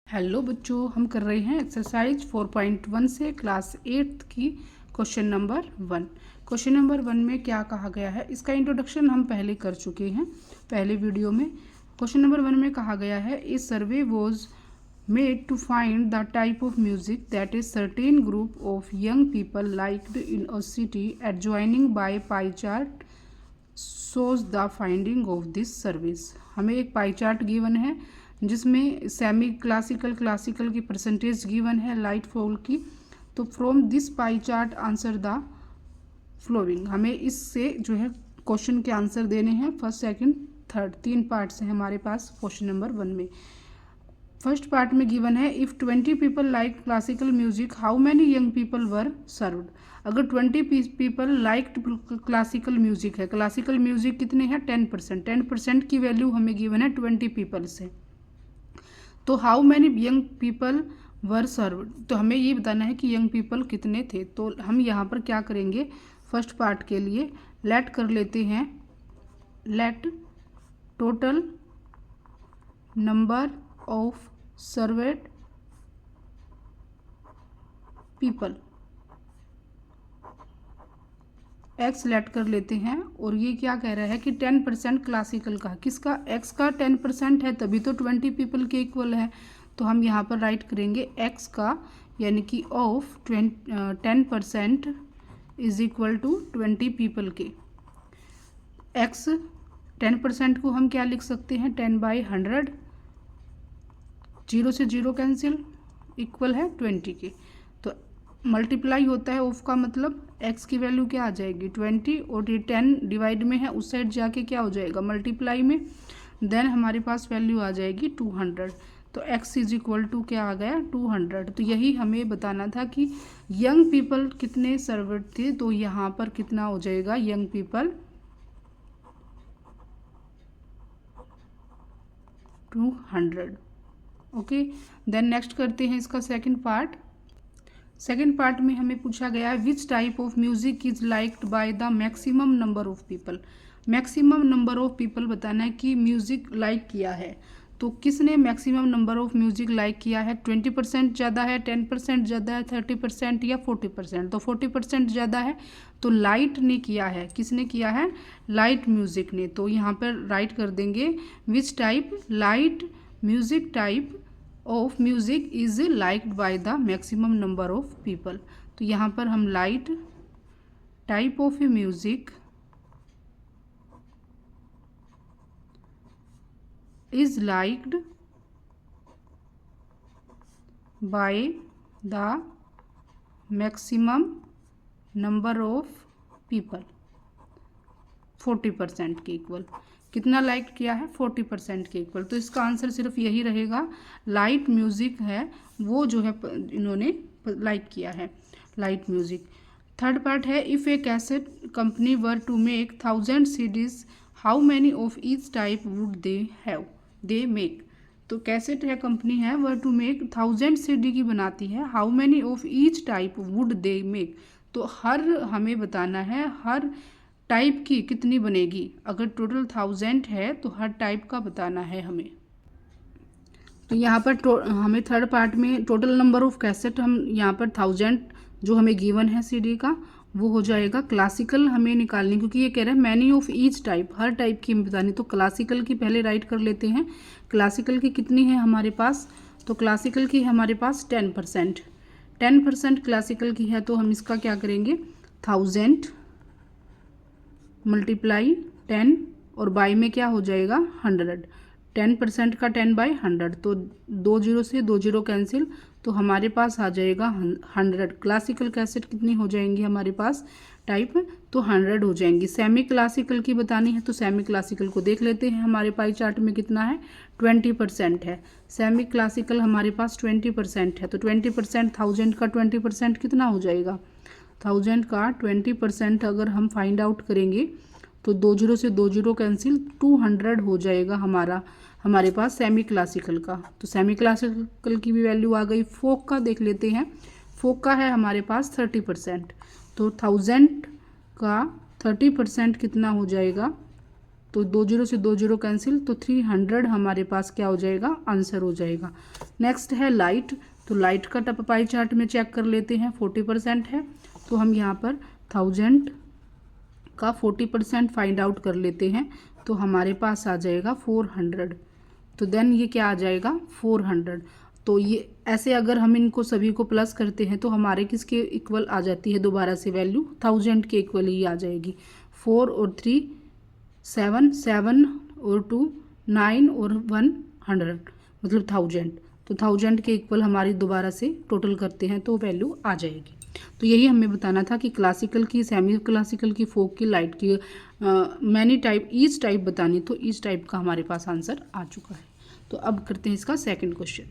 Hello बच्चों, हम कर रहे हैं एक्सरसाइज 4.1 से क्लास 8 की क्वेश्चन नंबर 1। क्वेश्चन नंबर 1 में क्या कहा गया है, इसका इंट्रोडक्शन हम पहले कर चुके हैं पहले वीडियो में। क्वेश्चन नंबर 1 में कहा गया है, a survey was made to find the type of music that is certain group of young people liked in a city adjoining by pie chart shows the finding of this service. हमें एक pie chart given है जिसमें semi classical classical की percentage given है light fall की। तो from this pie chart answer the following. हमें इससे जो है क्वेश्चन के आंसर देने हैं फर्स्ट सेकंड थर्ड, 3 पार्ट्स हैं हमारे पास क्वेश्चन नंबर 1 में। फर्स्ट पार्ट में गिवन है, if 20 people like classical music how many young people were served. अगर 20 पीपल लाइक्ड क्लासिकल म्यूजिक है, क्लासिकल म्यूजिक कितने हैं 10%, 10% की वैल्यू हमें गिवन है 20 पीपल से। तो how many young people were served, तो हमें ये बताना है कि यंग पीपल कितने थे। तो हम यहाँ पर क्या करेंगे, फर्स्ट पार्ट के लिए लेट कर लेते हैं, let total number of served people X let कर लेते हैं। और ये क्या कह रहा है कि 10% क्लासिकल का, किसका, एक्स का 10% है, तभी तो 20 पीपल के इक्वल है। तो हम यहाँ पर राइट करेंगे एक्स का, यानी कि of 10% is equal to 20 people के। एक्स 10% को हम क्या लिख सकते हैं, 10/100, 0 से 0 कैंसिल, इक्वल है 20 के। तो मल्टीप्लाई होता है ऑफ का मतलब एक्स की वैल्यू क्या आ जाएगी 20, और ये 10 डिवाइड में है उस साइड जाके क्या हो जाएगा मल्टीप्लाई में, देन हमारे पास वैल्यू आ जाएगी 200। तो एक्स इज इक्वल टू क्या आ गया 200। तो यही हमें बताना था कि यंग पीपल कितने सर्वड थे। तो यहाँ पर कितना हो जाएगा young people 200। Okay, then next करते हैं इसका सेकंड पार्ट। सेकेंड पार्ट में हमें पूछा गया है, which type of music is liked by the maximum number of people. Maximum number of people बताना है कि म्यूजिक लाइक किया है। तो किसने maximum number of music like किया है, 20% ज़्यादा है, 10% ज़्यादा है, 30% या 40%। तो 40% ज़्यादा है, तो लाइट ने किया है, किसने किया है, लाइट म्यूजिक ने। तो यहाँ पर राइट कर देंगे which type, light music type of music is liked by the maximum number of people. तो यहाँ पर हम light type of A music is liked by the maximum number of people 40% के इक्वल। कितना लाइक किया है 40% के इक्वल। तो इसका आंसर सिर्फ यही रहेगा, लाइट म्यूजिक है वो जो है इन्होंने लाइक किया है, लाइट म्यूजिक। थर्ड पार्ट है, if a cassette company were to make 1000 CDs how many of each type would they have, they make. तो कैसेट है कंपनी है वर टू मेक 1000 CD की बनाती है, how many of each type would they make. तो हर हमें बताना है हर टाइप की कितनी बनेगी। अगर टोटल 1000 है तो हर टाइप का बताना है हमें। तो यहाँ पर हमें थर्ड पार्ट में टोटल नंबर ऑफ कैसेट हम यहाँ पर 1000 जो हमें गिवन है CD का वो हो जाएगा। क्लासिकल हमें निकालनी, क्योंकि ये कह रहा है many of each type, her type की हमें बतानी। तो क्लासिकल की पहले राइट कर लेते हैं, क्लासिकल की कितनी है हमारे पास, तो क्लासिकल की हमारे पास 10% क्लासिकल की है। तो हम इसका क्या करेंगे 1000 मल्टीप्लाई 10 और बाई में क्या हो जाएगा 100, 10% का 10/100। तो 2 0 से 2 0 कैंसिल, तो हमारे पास आ जाएगा 100। क्लासिकल कैसेट कितनी हो जाएंगी हमारे पास टाइप, तो 100 हो जाएंगी। सेमी क्लासिकल की बतानी है तो सेमी क्लासिकल को देख लेते हैं, हमारे पाई चार्ट में कितना है 20% है। सेमी क्लासिकल हमारे पास 20% है। तो 20% 1000 का 20% कितना हो जाएगा, 1000 का 20% अगर हम फाइंड आउट करेंगे तो 2 0 से 2 0 कैंसिल, 200 हो जाएगा हमारे पास सेमी क्लासिकल का। तो सेमी क्लासिकल की भी वैल्यू आ गई। फोक का देख लेते हैं, फोक का है हमारे पास 30%। तो 1000 का 30% कितना हो जाएगा तो 2 जीरो से 2 जीरो कैंसिल, तो 300 हमारे पास क्या हो जाएगा, आंसर हो जाएगा। नेक्स्ट है लाइट, तो लाइट का पाई चार्ट में चेक कर लेते हैं, 40% है, तो हम यहाँ पर 1000 का 40% फाइंड आउट कर लेते हैं, तो हमारे पास आ जाएगा 400। तो देन ये क्या आ जाएगा, 400। तो ये ऐसे अगर हम इनको सभी को प्लस करते हैं तो हमारे किसके इक्वल आ जाती है, दोबारा से वैल्यू 1000 के इक्वल ही आ जाएगी। 4 और 3 7, 7 और 2 9 और 100, मतलब 1000। तो 1000 के इक्वल हमारी दोबारा से टोटल करते हैं तो वैल्यू आ जाएगी। तो यही हमें बताना था कि क्लासिकल की, सेमी क्लासिकल की, फोक की, लाइट की मैनी टाइप, ईच टाइप बतानी, तो ईच टाइप का हमारे पास आंसर आ चुका है। तो अब करते हैं इसका second question.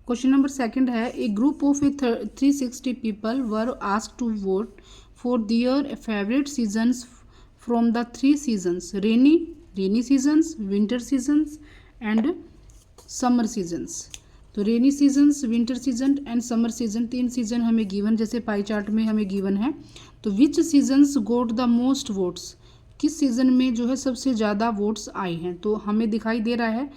Question number second है, a group of 360 people were asked to vote for their favourite seasons from the 3 seasons, rainy seasons, winter seasons and summer seasons. तो rainy seasons, winter season and summer season, 3 season हमें given, जैसे pie chart में हमें given है। तो which seasons got the most votes, किस season में जो है सबसे ज़्यादा वोट्स आए हैं। तो हमें दिखाई दे रहा है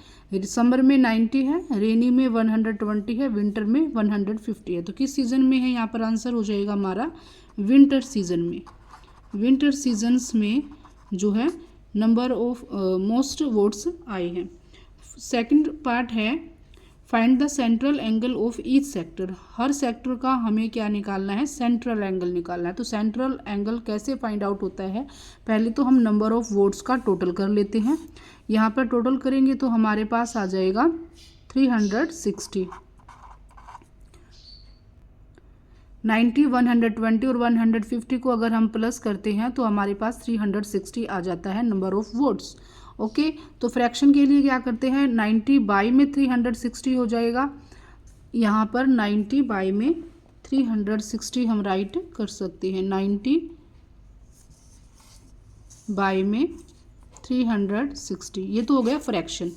समर में 90 है, रेनी में 120 है, विंटर में 150 है। तो किस सीजन में है, यहाँ पर आंसर हो जाएगा हमारा विंटर सीजन में। विंटर सीजन्स में जो है नंबर ऑफ मोस्ट वोट्स आए हैं। सेकंड पार्ट है, find the central angle of each sector. Her sector का हमें क्या निकालना है, सेंट्रल एंगल निकालना है। तो सेंट्रल एंगल कैसे फाइंड आउट होता है, पहले तो हम नंबर ऑफ वोट्स का टोटल कर लेते हैं। यहाँ पर टोटल करेंगे तो हमारे पास आ जाएगा 360। 90, 120 और 150 को अगर हम प्लस करते हैं तो हमारे पास 360 आ जाता है नंबर ऑफ वोट्स। ओके, तो फ्रैक्शन के लिए क्या करते हैं, 90 बाई में 360 हो जाएगा। यहाँ पर 90 बाई में 360 हम राइट कर सकते हैं। 90 बाई में 360, ये तो हो गया फ्रैक्शन।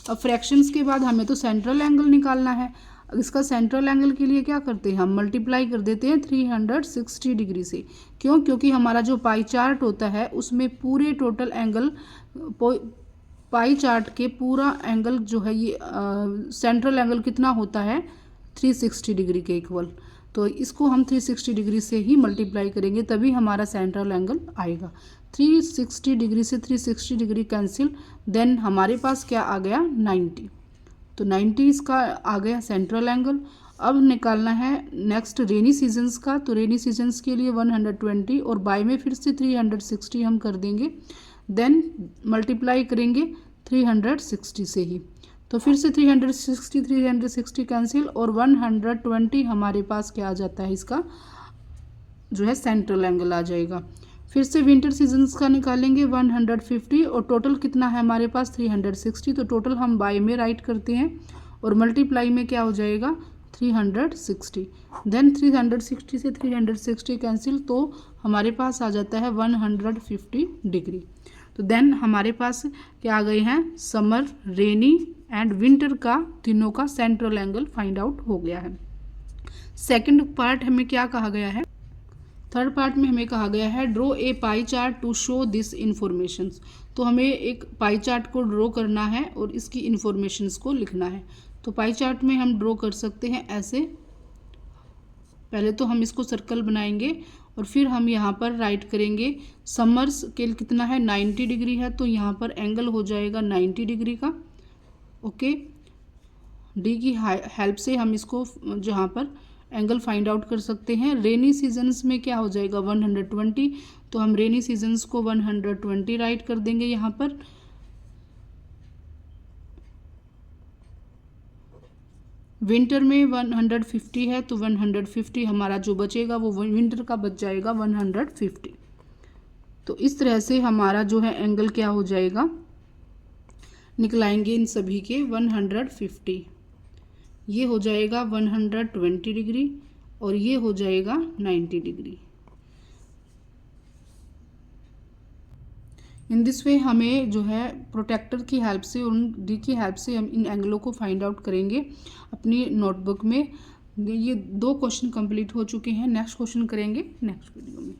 अब फ्रैक्शंस के बाद हमें तो सेंट्रल एंगल निकालना है। इसका सेंट्रल एंगल के लिए क्या करते हैं, हम मल्टीप्लाई कर देते हैं 360 डिग्री से। क्यों, क्योंकि हमारा जो पाई चार्ट होता है उसमें पूरे टोटल एंगल, पाई चार्ट के पूरा एंगल जो है ये सेंट्रल एंगल कितना होता है, 360 डिग्री के इक्वल। तो इसको हम 360 डिग्री से ही मल्टीप्लाई करेंगे तभी हमारा सेंट्रल एंगल आएगा। 360 डिग्री से 360 डिग्री कैंसिल, देन हमारे पास क्या आ गया, 90। तो 90 इसका आ गया सेंट्रल एंगल। अब निकालना है नेक्स्ट रेनी सीजन्स का। तो रेनी सीजन्स के लिए 120 और बाय में फिर से 360 हम कर देंगे, देन मल्टीप्लाई करेंगे 360 से ही। तो फिर से 360 कैंसिल और 120 हमारे पास क्या आ जाता है, इसका जो है सेंट्रल एंगल आ जाएगा। फिर से विंटर सीजन्स का निकालेंगे 150 और टोटल कितना है हमारे पास 360। तो टोटल हम बाय में राइट करते हैं और मल्टीप्लाई में क्या हो जाएगा 360। देन 360 से 360 कैंसिल, तो हमारे पास आ जाता है 150 डिग्री। तो देन हमारे पास क्या आ गए हैं, समर, रेनी एंड विंटर का तीनों का सेंट्रल एंगल फाइंड आउट हो गया है। सेकंड पार्ट हमें क्या कहा गया है, थर्ड पार्ट में हमें कहा गया है draw a pie chart to show this information. तो हमें एक पाई चार्ट को ड्रॉ करना है और इसकी इन्फॉर्मेशंस को लिखना है। तो पाई चार्ट में हम ड्रॉ कर सकते हैं ऐसे, पहले तो हम इसको सर्कल बनाएंगे और फिर हम यहाँ पर राइट करेंगे समर स्केल कितना है 90 डिग्री है, तो यहाँ पर एंगल हो जाएगा 90 डिग्री का। ओके, डी की हेल्प से हम इसको जहाँ पर एंगल फाइंड आउट कर सकते हैं। रेनी सीजन्स में क्या हो जाएगा 120, तो हम रेनी सीजन्स को 120 राइट कर देंगे यहाँ पर। विंटर में 150 है तो 150 हमारा जो बचेगा वो विंटर का बच जाएगा 150। तो इस तरह से हमारा जो है एंगल क्या हो जाएगा, निकलाएंगे इन सभी के 150। ये हो जाएगा 120 डिग्री और ये हो जाएगा 90 डिग्री। इन दिस वे हमें जो है प्रोटेक्टर की हेल्प से और डी की हेल्प से हम इन एंगलों को फाइंड आउट करेंगे अपनी नोटबुक में। ये 2 क्वेश्चन कंप्लीट हो चुके हैं, नेक्स्ट क्वेश्चन करेंगे नेक्स्ट वीडियो में।